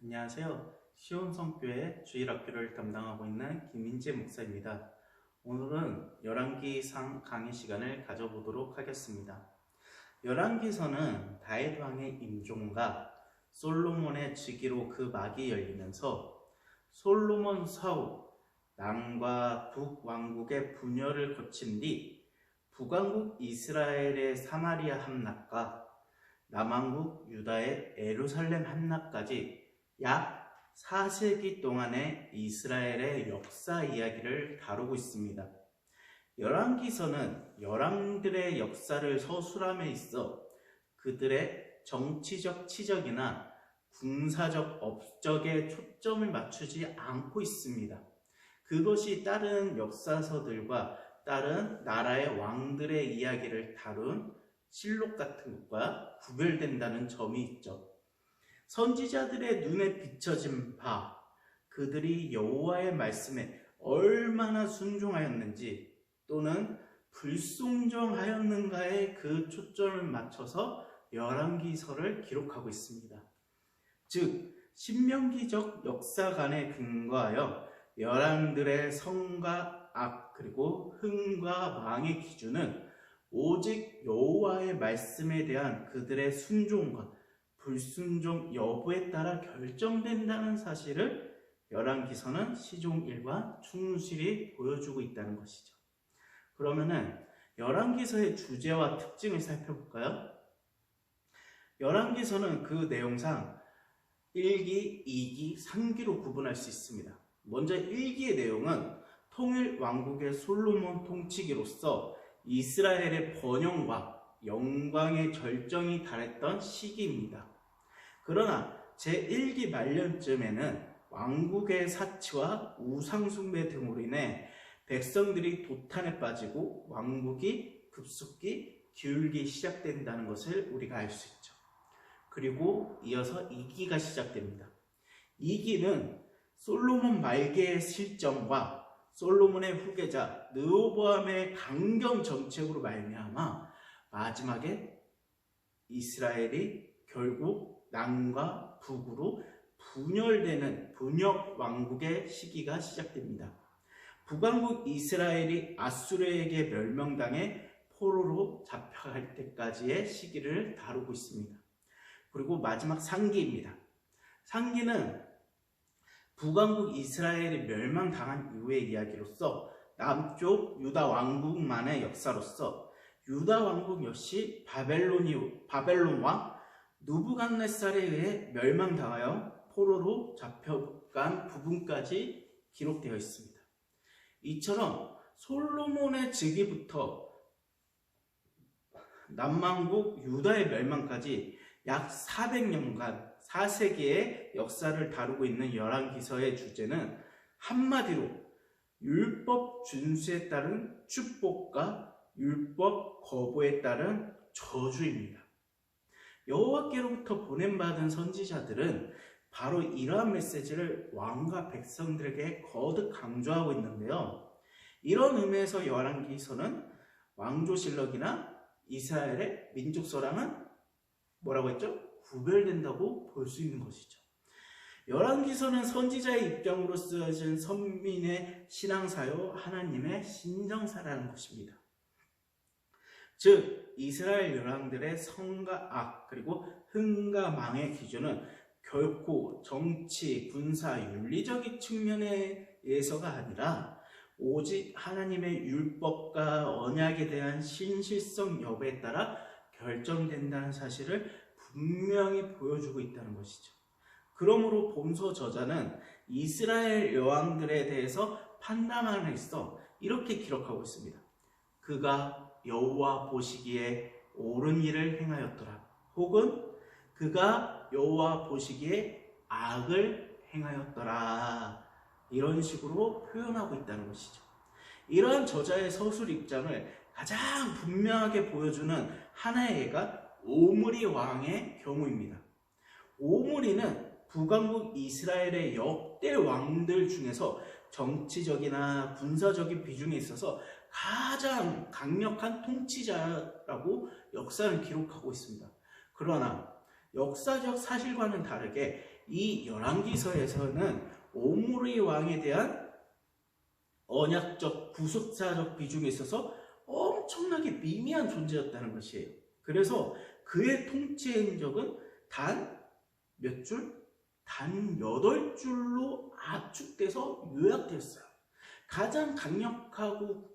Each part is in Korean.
안녕하세요. 시온성교회 주일학교를 담당하고 있는 김인재 목사입니다. 오늘은 열왕기상 강의 시간을 가져보도록 하겠습니다. 열왕기서는 다윗 왕의 임종과 솔로몬의 즉위로 그 막이 열리면서 솔로몬 사후 남과 북 왕국의 분열을 거친 뒤 북왕국 이스라엘의 사마리아 함락과 남왕국 유다의 예루살렘 함락까지 약 4세기 동안의 이스라엘의 역사 이야기를 다루고 있습니다. 열왕기서는 열왕들의 역사를 서술함에 있어 그들의 정치적 치적이나 군사적 업적에 초점을 맞추지 않고 있습니다. 그것이 다른 역사서들과 다른 나라의 왕들의 이야기를 다룬 실록 같은 것과 구별된다는 점이 있죠. 선지자들의 눈에 비춰진 바, 그들이 여호와의 말씀에 얼마나 순종하였는지 또는 불순종하였는가에 그 초점을 맞춰서 열왕기서를 기록하고 있습니다. 즉 신명기적 역사관에 근거하여 열왕들의 성과 악 그리고 흥과 망의 기준은 오직 여호와의 말씀에 대한 그들의 순종과 불순종 여부에 따라 결정된다는 사실을 열왕기서는 시종일관 충실히 보여주고 있다는 것이죠. 그러면은 열왕기서의 주제와 특징을 살펴볼까요? 열왕기서는 그 내용상 1기, 2기, 3기로 구분할 수 있습니다. 먼저 1기의 내용은 통일 왕국의 솔로몬 통치기로서 이스라엘의 번영과 영광의 절정이 달했던 시기입니다. 그러나 제1기 말년쯤에는 왕국의 사치와 우상숭배 등으로 인해 백성들이 도탄에 빠지고 왕국이 급속히 기울기 시작된다는 것을 우리가 알 수 있죠. 그리고 이어서 2기가 시작됩니다. 2기는 솔로몬 말기의 실정과 솔로몬의 후계자 르호보암의 강경 정책으로 말미암아 마지막에 이스라엘이 결국 남과 북으로 분열되는 분역 왕국의 시기가 시작됩니다. 북왕국 이스라엘이 아수르에게 멸망당해 포로로 잡혀갈 때까지의 시기를 다루고 있습니다. 그리고 마지막 상기입니다. 상기는 북왕국 이스라엘이 멸망당한 이후의 이야기로서 남쪽 유다 왕국만의 역사로서 유다 왕국 역시 바벨론 왕 누부갓네살에 의해 멸망당하여 포로로 잡혀간 부분까지 기록되어 있습니다. 이처럼 솔로몬의 즉위부터 남왕국 유다의 멸망까지 약 400년간 4세기의 역사를 다루고 있는 열왕기서의 주제는 한마디로 율법 준수에 따른 축복과 율법 거부에 따른 저주입니다. 여호와께로부터 보냄받은 선지자들은 바로 이러한 메시지를 왕과 백성들에게 거듭 강조하고 있는데요. 이런 의미에서 열왕기서는 왕조실록이나 이스라엘의 민족서랑은 뭐라고 했죠? 구별된다고 볼 수 있는 것이죠. 열왕기서는 선지자의 입장으로 쓰여진 선민의 신앙사요, 하나님의 신정사라는 것입니다. 즉 이스라엘 열왕들의 성과 악 그리고 흥과 망의 기준은 결코 정치, 군사, 윤리적인 측면에 의해서가 아니라 오직 하나님의 율법과 언약에 대한 신실성 여부에 따라 결정된다는 사실을 분명히 보여주고 있다는 것이죠. 그러므로 본서 저자는 이스라엘 여왕들에 대해서 판단함에 있어 이렇게 기록하고 있습니다. 그가 여호와 보시기에 옳은 일을 행하였더라. 혹은 그가 여호와 보시기에 악을 행하였더라. 이런 식으로 표현하고 있다는 것이죠. 이러한 저자의 서술 입장을 가장 분명하게 보여주는 하나의 예가 오므리 왕의 경우입니다. 오므리는 북왕국 이스라엘의 역대 왕들 중에서 정치적이나 군사적인 비중에 있어서 가장 강력한 통치자라고 역사를 기록하고 있습니다. 그러나 역사적 사실과는 다르게 이 열왕기서에서는 오므리 왕에 대한 언약적 구속사적 비중에 있어서 엄청나게 미미한 존재였다는 것이에요. 그래서 그의 통치의 흔적은 단 몇 줄? 단 8줄로 압축돼서 요약되었어요. 가장 강력하고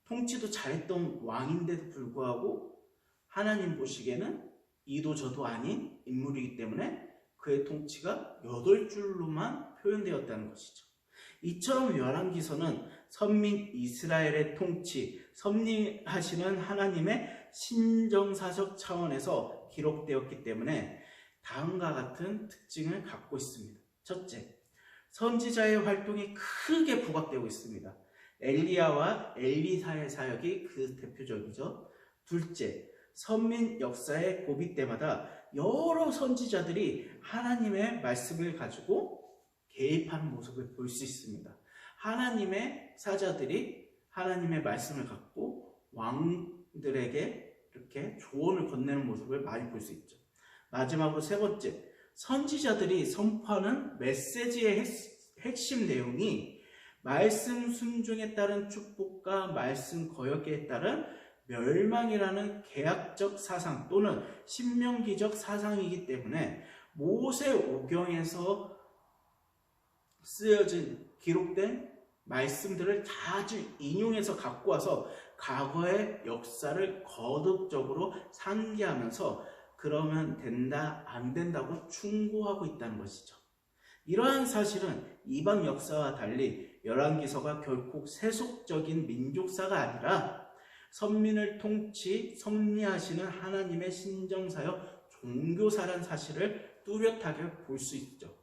통치도 잘했던 왕인데도 불구하고 하나님 보시기에는 이도 저도 아닌 인물이기 때문에 그의 통치가 8줄로만 표현되었다는 것이죠. 이처럼 열왕기서는 선민 이스라엘의 통치, 섭리하시는 하나님의 신정사적 차원에서 기록되었기 때문에 다음과 같은 특징을 갖고 있습니다. 첫째, 선지자의 활동이 크게 부각되고 있습니다. 엘리야와 엘리사의 사역이 그 대표적이죠. 둘째, 선민 역사의 고비 때마다 여러 선지자들이 하나님의 말씀을 가지고 개입하는 모습을 볼 수 있습니다. 하나님의 사자들이 하나님의 말씀을 갖고 왕들에게 이렇게 조언을 건네는 모습을 많이 볼 수 있죠. 마지막으로 세 번째, 선지자들이 선포하는 메시지의 핵심 내용이 말씀 순종에 따른 축복과 말씀 거역에 따른 멸망이라는 계약적 사상 또는 신명기적 사상이기 때문에 모세오경에서 쓰여진 기록된 말씀들을 자주 인용해서 갖고 와서 과거의 역사를 거듭적으로 상기하면서 그러면 된다, 안 된다고 충고하고 있다는 것이죠. 이러한 사실은 이방 역사와 달리 열왕기서가 결코 세속적인 민족사가 아니라 선민을 섭리하시는 하나님의 신정사역 종교사란 사실을 뚜렷하게 볼 수 있죠.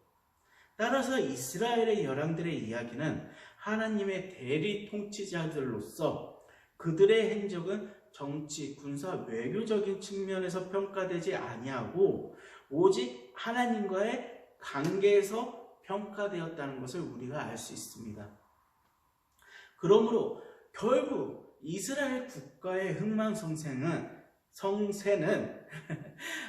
따라서 이스라엘의 열왕들의 이야기는 하나님의 대리 통치자들로서 그들의 행적은 정치, 군사, 외교적인 측면에서 평가되지 아니하고 오직 하나님과의 관계에서 평가되었다는 것을 우리가 알 수 있습니다. 그러므로 결국 이스라엘 국가의 흥망성쇠는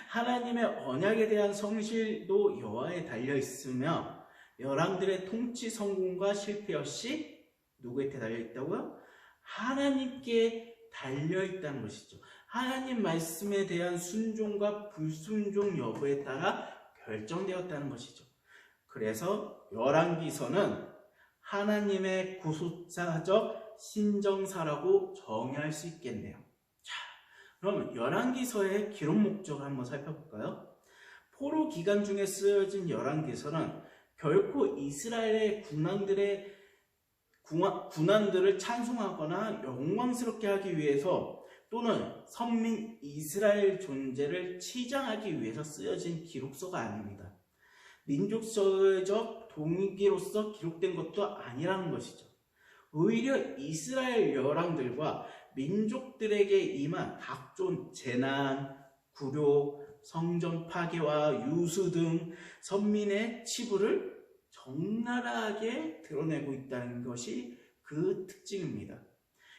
하나님의 언약에 대한 성실도 여호와에 달려 있으며 열왕들의 통치 성공과 실패 역시 누구한테 달려 있다고요? 하나님께 달려 있다는 것이죠. 하나님 말씀에 대한 순종과 불순종 여부에 따라 결정되었다는 것이죠. 그래서 열왕기서는 하나님의 구속사적 신정사라고 정의할 수 있겠네요. 자, 그러면 열왕기서의 기록 목적을 한번 살펴볼까요? 포로 기간 중에 쓰여진 열왕기서는 결코 이스라엘의 군왕들을 찬송하거나 영광스럽게 하기 위해서 또는 선민 이스라엘 존재를 치장하기 위해서 쓰여진 기록서가 아닙니다. 민족적 동기로서 기록된 것도 아니라는 것이죠. 오히려 이스라엘 열왕들과 민족들에게 임한 각종 재난, 굴욕, 성전 파괴와 유수 등 선민의 치부를 적나라하게 드러내고 있다는 것이 그 특징입니다.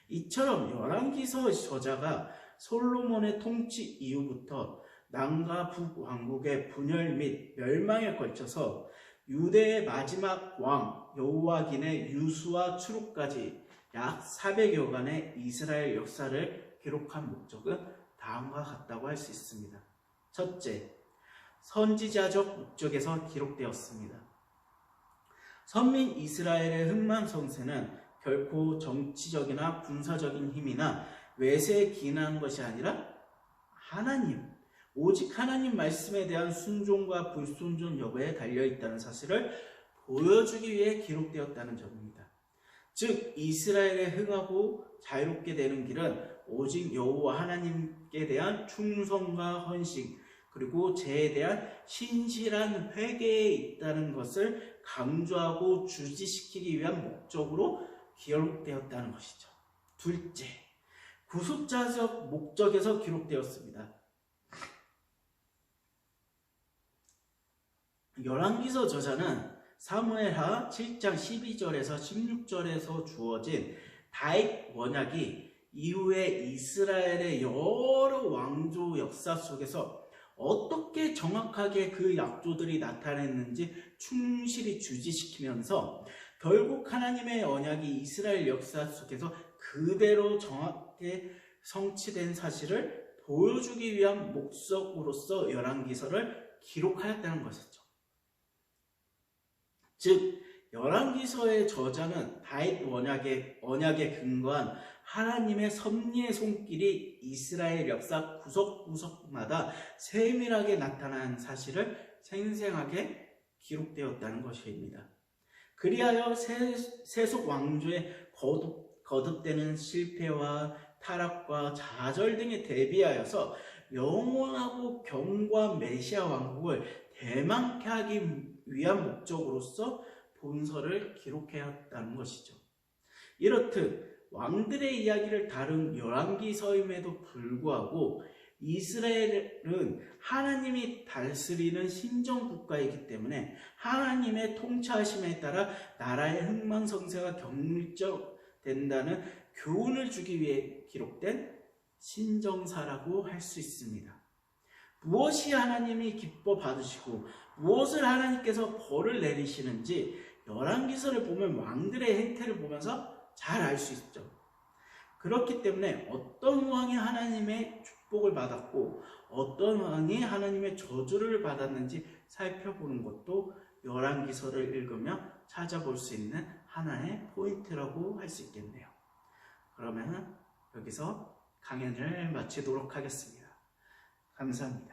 이처럼 열왕기서 저자가 솔로몬의 통치 이후부터 남과 북왕국의 분열 및 멸망에 걸쳐서 유대의 마지막 왕 여호와긴의 유수와 추록까지 약 400여간의 이스라엘 역사를 기록한 목적은 다음과 같다고 할 수 있습니다. 첫째, 선지자적 목적에서 기록되었습니다. 선민 이스라엘의 흥망성쇠는 결코 정치적이나 군사적인 힘이나 외세에 기인한 것이 아니라 오직 하나님 말씀에 대한 순종과 불순종 여부에 달려있다는 사실을 보여주기 위해 기록되었다는 점입니다. 즉 이스라엘에 흥하고 자유롭게 되는 길은 오직 여호와 하나님께 대한 충성과 헌신 그리고 죄에 대한 신실한 회개에 있다는 것을 강조하고 주지시키기 위한 목적으로 기록되었다는 것이죠. 둘째, 구속자적 목적에서 기록되었습니다. 열왕기서 저자는 사무엘하 7장 12절에서 16절에서 주어진 다윗 원약이 이후에 이스라엘의 여러 왕조 역사 속에서 어떻게 정확하게 그 약조들이 나타냈는지 충실히 주지시키면서 결국 하나님의 언약이 이스라엘 역사 속에서 그대로 정확하게 성취된 사실을 보여주기 위한 목적으로서 열왕기서를 기록하였다는 것이죠. 즉 열왕기서의 저자는 다윗 언약에 근거한 하나님의 섭리의 손길이 이스라엘 역사 구석구석마다 세밀하게 나타난 사실을 생생하게 기록되었다는 것입니다. 그리하여 세속 왕조의 거듭되는 실패와 타락과 좌절 등에 대비하여서 영원하고 견고한 메시아 왕국을 대망케 하기 위한 목적으로서 본서를 기록하였다는 것이죠. 이렇듯 왕들의 이야기를 다룬 열왕기서임에도 불구하고 이스라엘은 하나님이 다스리는 신정국가이기 때문에 하나님의 통치하심에 따라 나라의 흥망성쇠가 경질된다는 교훈을 주기 위해 기록된 신정사라고 할 수 있습니다. 무엇이 하나님이 기뻐 받으시고 무엇을 하나님께서 벌을 내리시는지 열왕기서를 보면 왕들의 행태를 보면서 잘 알 수 있죠. 그렇기 때문에 어떤 왕이 하나님의 축복을 받았고 어떤 왕이 하나님의 저주를 받았는지 살펴보는 것도 열왕기서를 읽으며 찾아볼 수 있는 하나의 포인트라고 할 수 있겠네요. 그러면 여기서 강연을 마치도록 하겠습니다. 감사합니다.